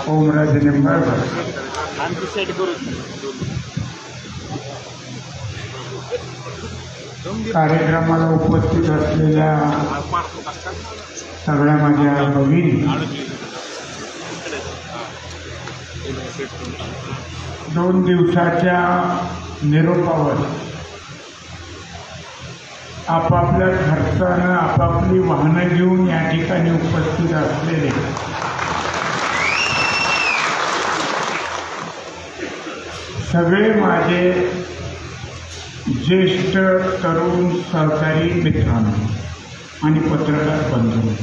ओमराजे निंबाळकर कार्यक्रमाला उपस्थित असलेल्या सगळ्या माझ्या भगिनी, 2 दिवसाच्या निरोपावर आपापल्या खर्चानं आपापली वाहनं घेऊन या ठिकाणी उपस्थित असलेले सगळे माझे ज्येष्ठ तरुण सहकारी मित्रांनो आणि पत्रकार बंधू,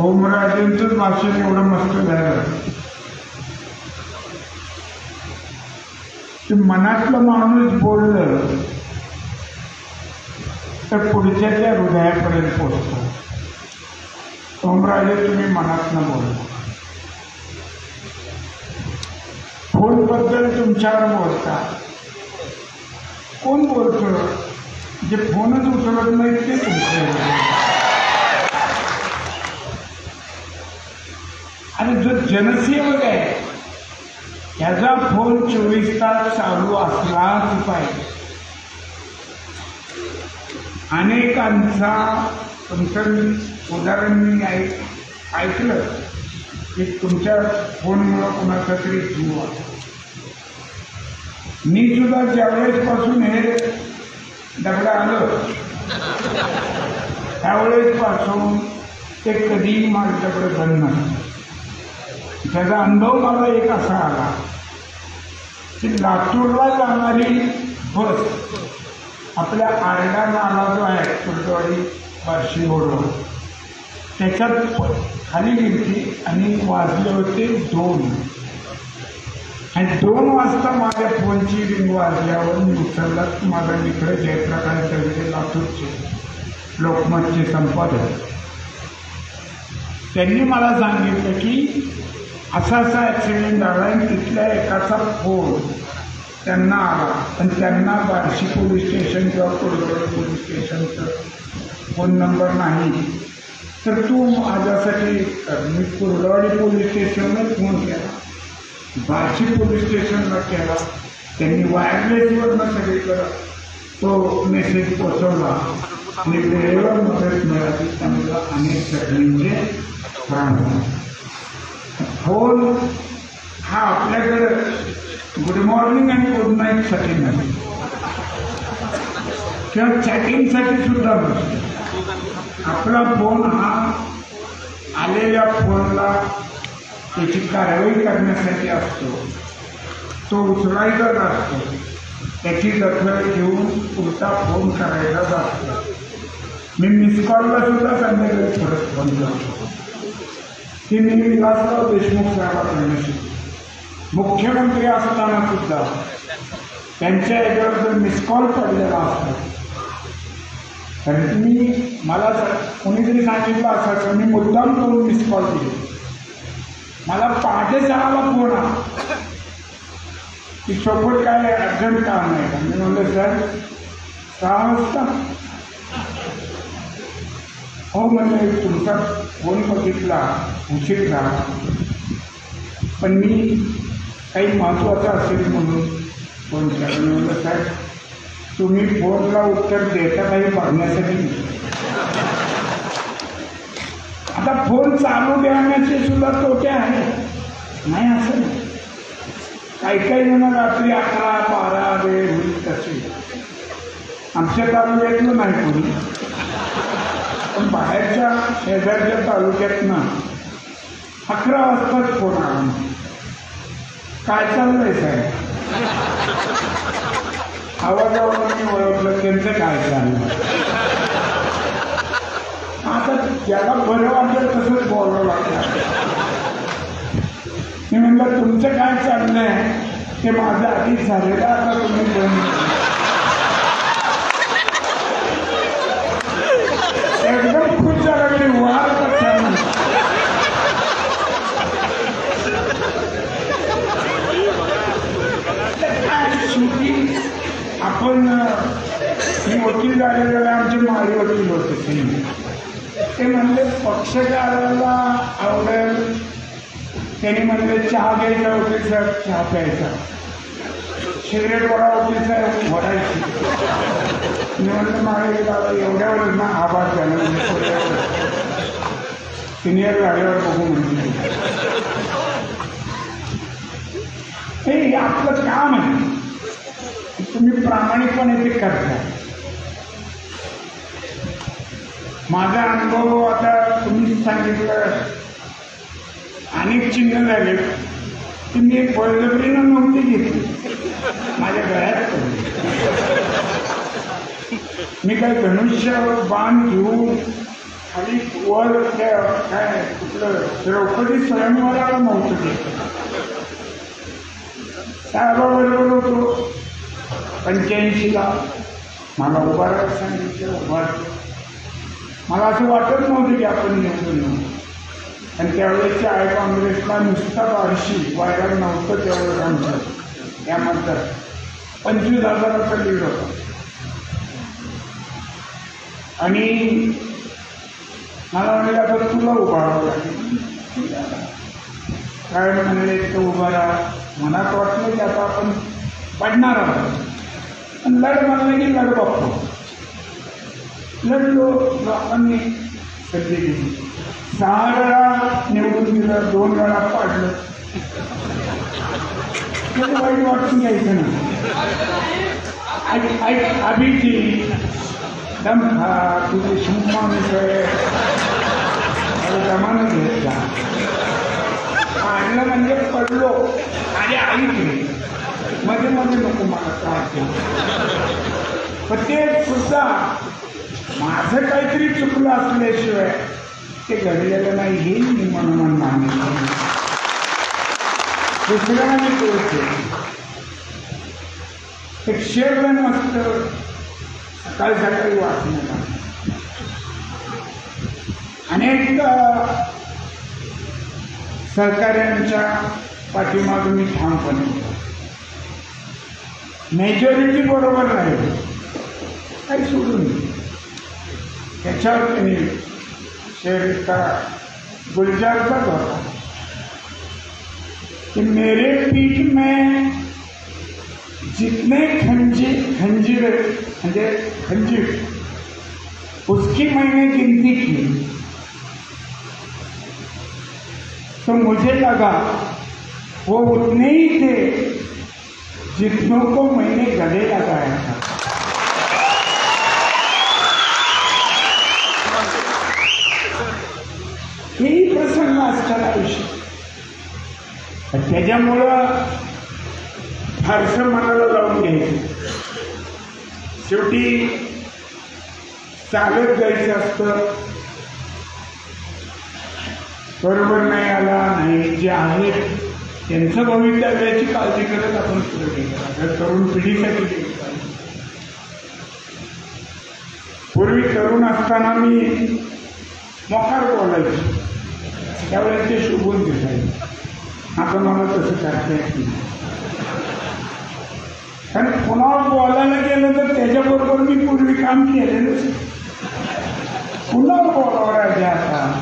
ओमराजेंचं भाषण एवढं मस्त झालं की मनातलं माणूस बोललं तर पुढच्याच्या हृदयापर्यंत पोहोचतो. ओमराजे तुम्ही मनातनं बोलला, फोनबद्दल तुमच्यावर बोलता. कोण बोलतं? जे फोनच उचलत नाही ते तुमचे. आणि जो जनसेवक आहे त्याचा फोन 24 तास चालू असलाच पाहिजे. अनेकांचा तुमचं उदाहरण मी ऐकलं की तुमच्या फोनमुळं कोणाचा तरी जीव आहे. मी सुद्धा ज्यावेळेस पासून हे दगड आलं त्यावेळेस पासून ते कधीही माझ्याकडे बंद नसतं. त्याचा अनुभव मला एक असा आला की लातूरला जाणारी बस आपल्या आरडा नाला जो आहे कुर्डवाडी बार्शी रोडवर त्याच्यात खाली गेली आणि वाजले होते 2 आणि 2 वाजता माझ्या फोनची रिंग वाजल्यावर मी उचलला. माझा मित्र जयप्रकाश दळवे लातूरचे लोकमतचे संपादक, त्यांनी मला सांगितलं की असा ॲक्सिडेंट झाला आणि तिथल्या एकाचा फोन त्यांना आला पण त्यांना बार्शी पोलीस स्टेशन किंवा कुर्डवाडी पोलीस स्टेशनचं फोन नंबर नाही. तर तू माझ्यासाठी मी कुर्डवाडी पोलीस स्टेशनला फोन केला, बार्शी पोलीस स्टेशनला केला. त्यांनी वायरलेसवरनं सगळीकडं तो मेसेज पोचवला आणि वेळेवर मदत मिळाली. त्यामुळे अनेक जखमींचे प्राण झाले. फोन हा आपल्याकडं गुड मॉर्निंग आणि गुड नाईटसाठी नाही किंवा चॅटिंगसाठी सुद्धा नसतो. आपला फोन हा आलेल्या फोनला त्याची कारवाई करण्यासाठी असतो. तो उचलायचाच असतो, त्याची दखल घेऊन पुढचा फोन करायचाच असतो. मी मिस कॉलला सुद्धा संध्याकाळी परत फोन करतो. की मी विलासराव देशमुख साहेबांकडून शिकलो. मुख्यमंत्री असताना सुद्धा त्यांच्या याच्यावर जर मिस कॉल पडलेला असतो तर मला कोणीतरी सांगितलं असायचं मी मुद्दाम करून मिस कॉल दिले. मला पहाटे 6ला फोन आला की सोबत काय अर्जंट काम नाही का. मी म्हणलं सर 6 वाजता? हो म्हणजे तुमचा फोन बघितला उशीर झाला पण मी काही महत्त्वाचं असेल म्हणून फोन केला. म्हणलं साहेब तुम्ही फोनला उत्तर देता काही बघण्यासाठी. आता फोन चालू देण्याचे सुद्धा तोटे आहेत नाही असं नाही. काही जण रात्री 11-12 वेळ होईल तसे. आमच्या तालुक्यातलं नाही कोणी पण बाहेरच्या शेजारच्या तालुक्यातनं 11 वाजताच फोन आला. काय चाललंय साहेब? आवाजावर मी ओळखलं त्यांचं काय चाललं. आता ज्याला बरं वाटेल तसंच बोलावं लागतं. मी म्हणलं तुमचं काय चाललंय ते माझं आधीच झालेलं आता तुम्ही एकदम खुश झाला की वार कसा आपण मी वकील झालेले आमचे माळी वकील होते ते म्हणले पक्षकाराला आवडेल त्यांनी म्हणले चहा घ्यायचा होते साहेब, चहा प्यायचा, सिगरेट वडा होते साहेब, वडायची. मी म्हणलं मागे दादा एवढ्यावरच ना आभार झाला, सिनियर झाल्यावर बघू म्हणजे. हे आपलं काम आहे, तुम्ही प्रामाणिकपणे ते करता. माझा अनुभव आता तुम्ही सांगितलं, अनेक चिन्ह झाले की मी बळजबरीनं नव्हती घेतली, माझ्या गळ्यात पडली. मी काय धनुष्य बाण घेऊन खाली वर काय कुठलं द्रौपदी स्वयंवराला नव्हतं घेतलं. साहेबाबरोबर होतो 85ला, मला उभारायला सांगितलं, उभारतो. मला असं वाटत नव्हतं की आपण निवडून येऊ. आणि त्यावेळेसच्या आय काँग्रेसला नुसता 1200 वायरल नव्हतं तेवढं आमचं. त्यानंतर 25,000चा लीड होता. आणि मला म्हणले आता तुला उभारावं लागेल. काय म्हणले तर उभा राहा. मनात वाटलं की आता आपण पडणार आहोत. पण लढ म्हणलं की लढ बघतो. लढलो, लोकांनी संधी दिली. 6 वेळा निवडून दिलं, 2 वेळा पाडलं. वाईट वाटून घ्यायचं ना. अभिजी दमखा तुझे शुभमा मिसळ जमानं घेतला. आणलं म्हणजे पडलो आणि ऐकली. मध्ये मध्ये नको मला त्रास. पण ते सुद्धा माझं काहीतरी चुकलं असल्याशिवाय ते घडलेलं नाही हे मी म्हणून मानतो. दुसऱ्याला मी कळते एक शेर मस्त सकाळी सकाळी वाचण्याला. अनेक सहकार्यांच्या पाठीमागे मी ठामपणे होतो. मेजॉरिटी बरोबर राहील काही सोडून त्याच्यावर त्यांनी शेर का गुलजारचा होता कि मेरे पीठ में जितने खंजीर म्हणजे खंजीर उसकी मैंने गिनती की तो मुझे लगा वो उतने ही थे जितनों को मैंने गले लगाया था. हेही प्रसंग असतात आयुष्यात. त्याच्यामुळं फारसं मनाला लावून घ्यायचं. शेवटी चालत जायचं असतं. बरोबर नाही आला नाही, जे आहेत त्यांचं भवितव्याची काळजी करत आपण पुढे गेलो. तरुण पिढीसाठी केली. पूर्वी तरुण असताना मी मोकार बोलायचो, त्यावेळेस ते शोभून दिसायचे. आता मला तसं करता येत नाही. कारण कोणावर बोलायला गेलं तर त्याच्याबरोबर मी पूर्वी काम केलेलंच. पुन्हा बोलावं आता.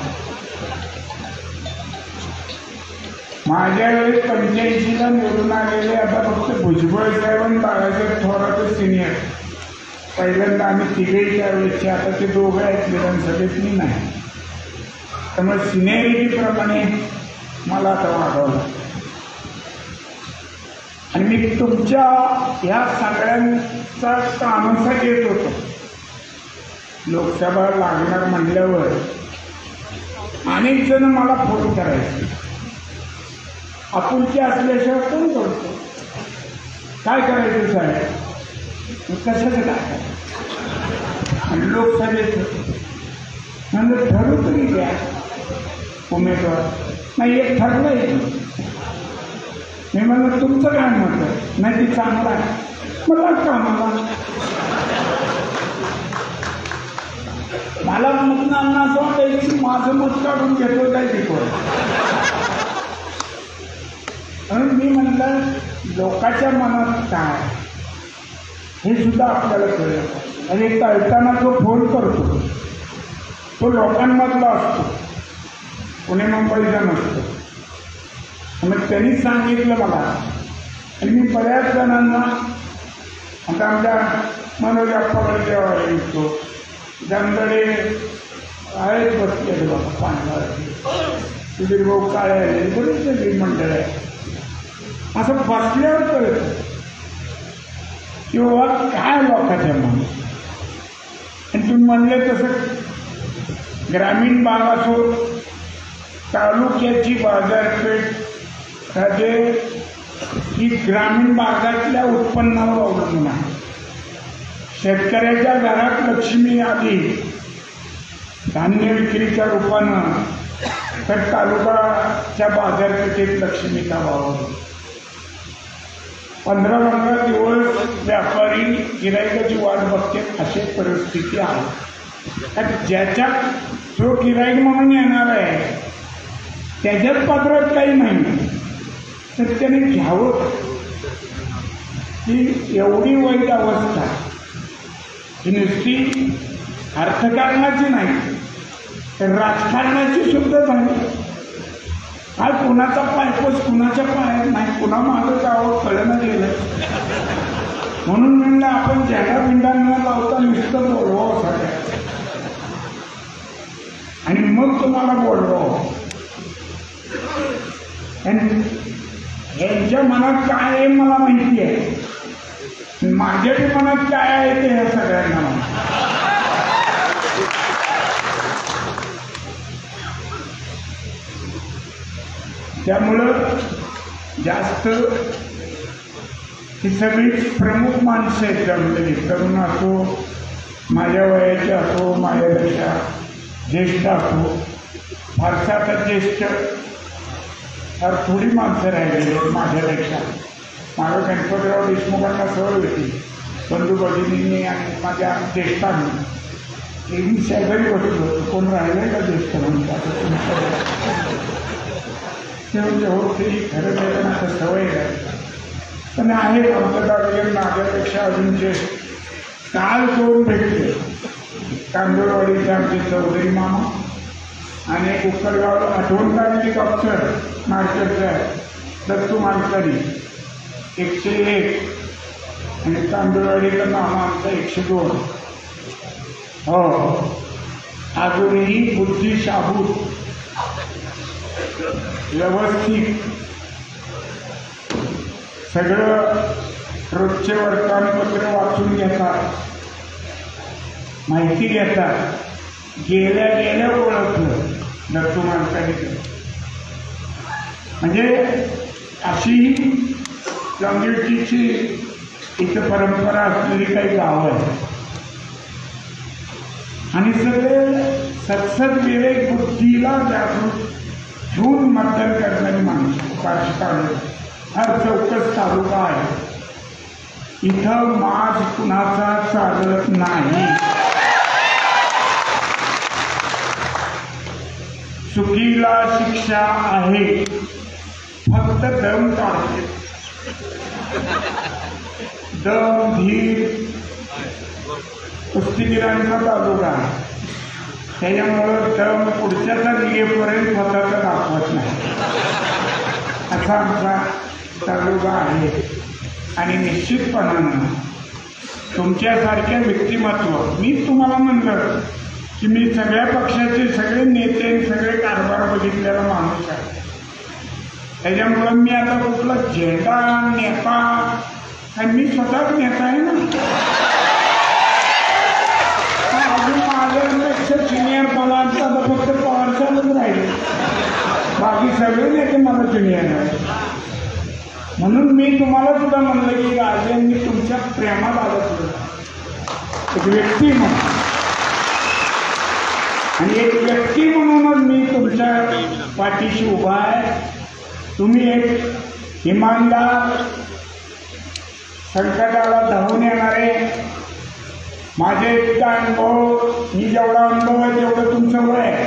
माझ्या वेळेस 85ला निवडून आलेले आता फक्त भुजबळ साहेब आणि बाळासाहेब थोरात सिनियर. पहिल्यांदा आम्ही तिघेही त्यावेळेसचे, आता ते दोघं आहेत विधानसभेत, मी नाही. त्यामुळे सिनियरिटीप्रमाणे मला आता वाढवलं. आणि मी तुमच्या ह्या सगळ्यांचा तानसा घेत होतो. लोकसभा लागणार म्हणल्यावर अनेक जण मला फोन करायचे. आपुलकी असल्याशिवाय कोण करतो? काय करायचं साहेब? कशाचं काय? आणि लोकसभेचं म्हणजे ठरवू तरी द्या उमेदवार. नाही एक ठरलं आहे. मी म्हणलं तुमचं काय मत आहे? नाही ती चांगलं आहे. मला कामाला मला मतदारांना असं वाटायचं की माझं मत काढून घेतो काय शिकवलं. म्हणून मी म्हणलं लोकांच्या मनात काय हे सुद्धा आपल्याला कळलं. आणि कळताना जो फोन करतो तो लोकांमधला असतो, पुणे मुंबईचा नसतो. मग त्यांनी सांगितलं मला, आणि मी बऱ्याच जणांना आता आमच्या मनोज अप्पाकडे जेव्हा येतो दंदडे आहेत बसलेले बाबा पाण्यावरती, सुधीर भाऊ काळे आले, बरीच सगळी मंडळ आहे. असं बसल्यावर कळतं किंवा काय लोकांच्या मनात. आणि तुम्ही म्हणले तसं ग्रामीण भाग असो, तालुक्याची बाजारपेठ राजे ही ग्रामीण भागातल्या उत्पन्नावर अवलंबून आहे. शेतकऱ्याच्या घरात लक्ष्मी आली धान्य विक्रीच्या रूपानं, तर तालुकाच्या बाजारपेठेत लक्ष्मीचा वावर. 15-15 दिवस व्यापारी गिरायकाची वाट बघते, अशी परिस्थिती आहे. कारण ज्याच्यात जो गिराईक म्हणून येणार आहे त्याच्यात पात्रात काही नाही, तर त्याने घ्यावं. ही एवढी वाईट अवस्था ही नुसती अर्थकारणाची नाही तर राजकारणाची सुद्धा झाली. काय कुणाचा पायपोस कुणाच्या पायात नाही, कुणा मागं जावं कळलं गेलं. म्हणून म्हणलं आपण ज्याला पिंडांना लावता नुसतं बोलवावं सगळ्या, आणि मग तुम्हाला बोलवावं. यांच्या मनात काय आहे मला माहिती आहे, माझ्या मनात काय आहे ते ह्या सगळ्यांना माहिती. त्यामुळं जास्त ही सगळी प्रमुख माणसं आहेत जमलेली, तरुण असो, माझ्या वयाचे असो, माझ्यापेक्षा ज्येष्ठ असो. फारसा आता ज्येष्ठ फार थोडी माणसं राहिलेली आहेत माझ्यापेक्षा. माझ्या गणपतराव देशमुखांना सवय होती, बंधू भगिनींनी आणि माझ्या ज्येष्ठांनी एक शेजारी बसलो होतो, कोण राहिलं का ज्येष्ठ म्हणतात ते म्हणजे हो ते खरं त्याला आता सवय आहे. पण आहे आमच्या माझ्यापेक्षा अजून जे काल करून भेटले तांदूळवाडीचे आमचे चौधरी मामा आणि उक्कलगावला आठवण काढलेली अक्षर मार्केटचं आहे दत्तू मानकरी 101 आणि तांदूळवाडीचा मामा आमचा 102. हो अजूनही बुद्धी शाबूत व्यवस्थित सगळं रोजचे वर्तमानपत्र वाचून घेतात, माहिती घेतात. गेल्या ओळखलं दत्तू माणसाने. म्हणजे अशी लंगेटीची इथं परंपरा असलेली काही गावं आहेत आणि सगळे सत्सद विवेक बुद्धीला जागृत घेऊन मतदान करणारी माणसं पारशी हर चौकस तालुका आहे. इथं माज कुणाचा चालत नाही. चुकीला शिक्षा आहे, फक्त दम काढते. दम धीर कुस्तीगिरांचा तालुका आहे, त्याच्यामुळं दम पुढच्याचा येईपर्यंत स्वतःचा दाखवत नाही असा आमचा तालुका आहे. आणि निश्चितपणानं तुमच्यासारख्या व्यक्तिमत्व, मी तुम्हाला म्हणलं की मी सगळ्या पक्षाचे सगळे नेते सगळे कारभार बघितलेला माणूस आहे. त्याच्यामुळं मी आता कुठला झेंडा नेता, आणि मी स्वतःच नेता आहे ना. अजून माझ्यापेक्षा सिनियर पवारचा आता फक्त पवारसाहेबच राहिले, बाकी सगळे नेते मला सिनियर आहे. म्हणून मी तुम्हाला सुद्धा म्हणलं की राजांनी तुमच्या प्रेमात आलं सुद्धा एक व्यक्ती म्हणून, आणि एक व्यक्ती म्हणूनच मी तुमच्या पाठीशी उभा आहे. तुम्ही एक इमानदार, संकटाला धावून येणारे, माझे इतका अनुभव, मी जेवढा अनुभव आहे तेवढं तुमचं वय आहे,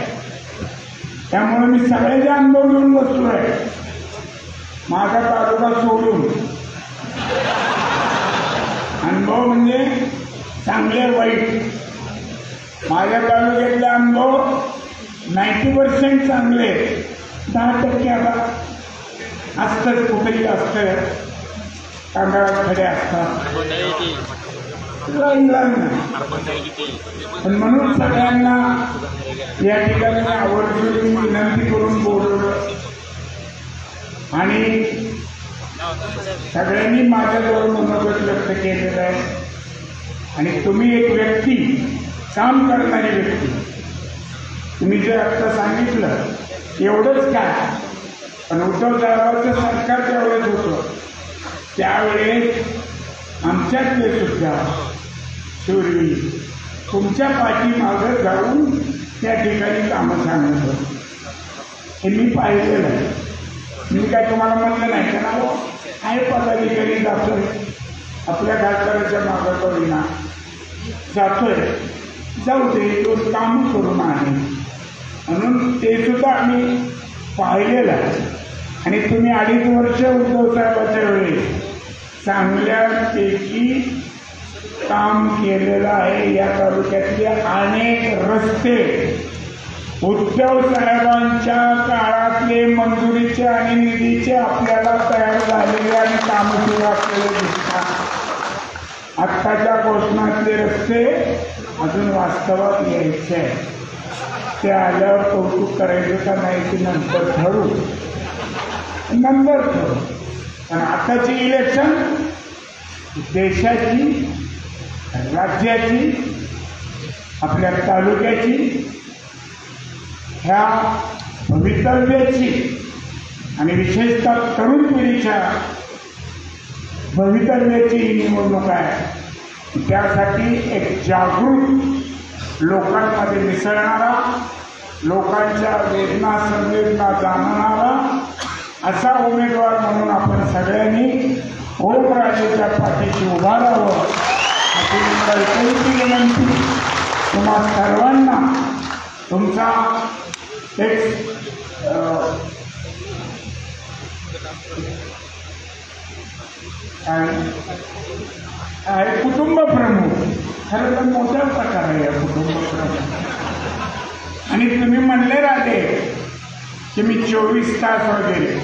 त्यामुळे मी सगळ्याचे अनुभव घेऊन बसलो आहे. माझा तालुका सोडून अनुभव म्हणजे चांगले वाईट माझ्या तालुक्यातले अनुभव 90% चांगले, 10% आता असतंच, कुठेही असतं, तांदळात खडे असतात, इलाज नाही. पण म्हणून सगळ्यांना या ठिकाणी आवर्जून विनंती करून बोलवलं आणि सगळ्यांनी माझ्याजवळ मनोगत व्यक्त केलेलं आहे. आणि तुम्ही एक व्यक्ती, काम करणारी व्यक्ती, तुम्ही जे आत्ता सांगितलं एवढंच काय, पण उद्धव साहेबांचं सरकार तेवढंच होतं. त्यावेळेस आमच्यातले सुद्धा शूरवीर तुमच्या पाठीमागं जाऊन त्या ठिकाणी कामं सांगत होतं. हे मी पाहिलेलं आहे. मी काय तुम्हाला म्हणलं नाही का ना, आहे पदाधिकारी जातोय आपल्या खासदाराच्या मागं करीना जातोय, जाऊ दे, तो काम करून आहे म्हणून ते सुद्धा आम्ही पाहिलेलं आहे. आणि तुम्ही 2.5 वर्ष उद्धव साहेबाच्या वेळी चांगल्यापैकी काम केलेलं आहे. या तालुक्यातले अनेक रस्ते उद्धव साहेबांच्या काळातले मंजुरीचे आणि निधीचे आपल्याला तयार झालेले आणि कामं सुरू असलेले दिसतात. आत्ताच्या घोषणातले रस्ते अजून वास्तवात यायचे आहे. ते आल्यावर कौतुक करायचं का नाही ते नंतर ठरवू. पण आताची इलेक्शन देशाची, राज्याची, आपल्या तालुक्याची, ह्या भवितव्याची आणि विशेषतः तरुण पिढीच्या भवितव्याची ही निवडणूक आहे. त्यासाठी एक जागृत, लोकांमध्ये मिसळणारा, लोकांच्या वेदना संवेदना जाणणारा असा उमेदवार म्हणून आपण सगळ्यांनी ओमराजेच्या पाठीशी उभा राहावं अशी कळकळीची विनंती तुम्हा सर्वांना. तुमचा एक कुटुंब प्रमुख, खरं तर मोठा प्रकार आहे कुटुंब प्रमुख. आणि तुम्ही म्हणले राहते की मी 24 तास वगैरे,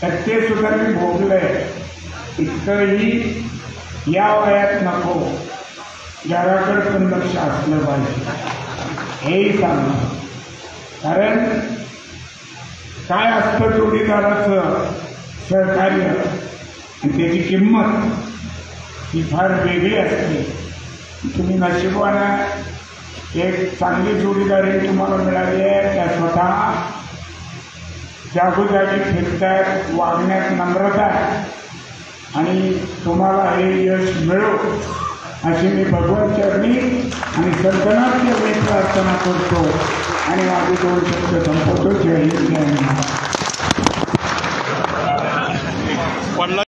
तर ते सुद्धा मी भोगलंय. इतकंही या वयात नको, घराकडे पण लक्ष असलं पाहिजे हेही सांगणं. कारण काय असतं जोडीदाराचं सहकार्य आणि त्याची किंमत ही फार वेगळी असते. तुम्ही नशिबानं एक चांगली जोडीदारी तुम्हाला मिळाली आहे. त्या स्वतः जागोजागी फिरतात, वागण्यात नम्रता आहे आणि तुम्हाला हे यश मिळो अशी मी भगवंत चरणी आणि संतनाच्या वेळी प्रार्थना करतो आणि माझे 2 शब्द संपवतो. जय हिंद, जय महाराष्ट्र.